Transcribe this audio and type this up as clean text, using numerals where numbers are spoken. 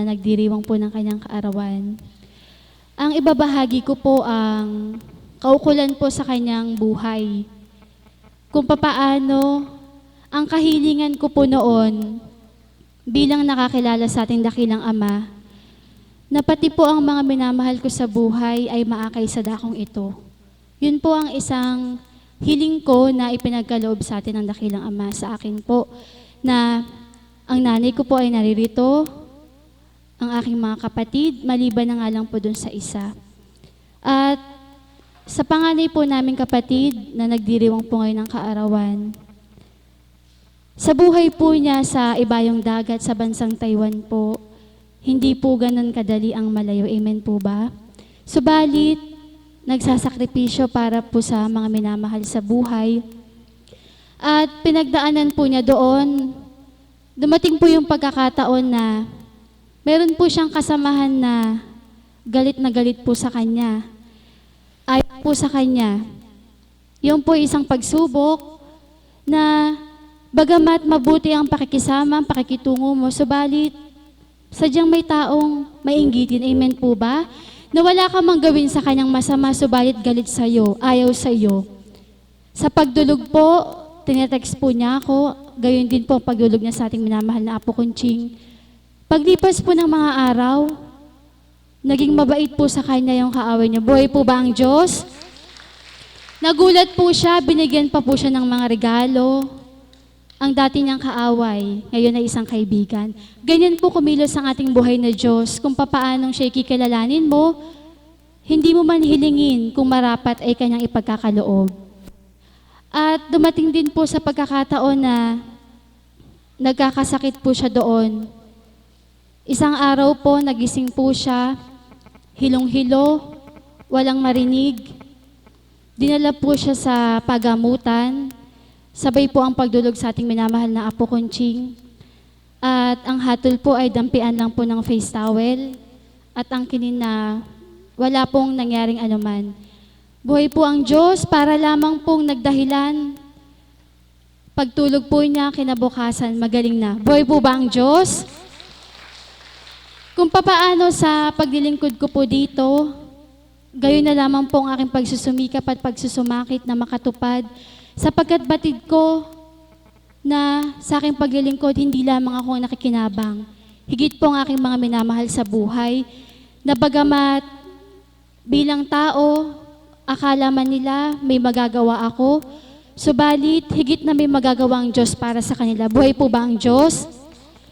na nagdiriwang po ng kanyang kaarawan. Ang ibabahagi ko po ang kaukulan po sa kanyang buhay. Kung papaano ang kahilingan ko po noon bilang nakakilala sa ating dakilang Ama, na pati po ang mga minamahal ko sa buhay ay maakay sa dakong ito. Yun po ang isang hiling ko na ipinagkaloob sa atin ng dakilang Ama sa akin po, na ang nanay ko po ay naririto, ang aking mga kapatid, maliban na nga lang po dun sa isa. At sa panganay po namin kapatid na nagdiriwang po ngayon ng kaarawan, sa buhay po niya sa ibayong dagat sa bansang Taiwan po, hindi po ganun kadali ang malayo. Amen po ba? Subalit, nagsasakripisyo para po sa mga minamahal sa buhay. At pinagdaanan po niya doon, dumating po yung pagkakataon na meron po siyang kasamahan na galit po sa kanya. Ayaw po sa kanya. Yung po isang pagsubok na bagamat mabuti ang pakikisama, ang pakikitungo mo, subalit sadyang may taong mainggitin. Amen po ba? Na wala ka mang gawin sa kanyang masama, subalit galit sa'yo, ayaw sa'yo. Sa pagdulog po, tinetext po niya ako, gayon din po ang pagdulog niya sa ating minamahal na Apo Kunching. Paglipas po ng mga araw, naging mabait po sa kanya yung kaaway niya. Buhay po ba ang Diyos? Nagulat po siya, binigyan pa po siya ng mga regalo. Ang dati niyang kaaway, ngayon ay isang kaibigan. Ganyan po kumilos ang ating buhay na Diyos. Kung papaanong siya kikilalanin mo, hindi mo man hilingin kung marapat ay kanyang ipagkakaloob. At dumating din po sa pagkakataon na nagkakasakit po siya doon. Isang araw po, nagising po siya, hilong-hilo, walang marinig. Dinala po siya sa pagamutan, sabay po ang pagdulog sa ating minamahal na Apo Kunching. At ang hatol po ay dampian lang po ng face towel at ang kinin na wala pong nangyaring anuman. Buhay po ang Diyos, para lamang pong nagdahilan. Pagtulog po niya, kinabukasan, magaling na. Buhay po ba ang Diyos? Kung papaano sa paglilingkod ko po dito, gayon na lamang po ang aking pagsusumikap at pagsusumakit na makatupad, sapagkat batid ko na sa aking paglilingkod, hindi lamang ako ang nakikinabang. Higit po ang aking mga minamahal sa buhay, na bagamat bilang tao, akala man nila may magagawa ako, subalit higit na may magagawa ang Diyos para sa kanila. Buhay po ba ang Diyos?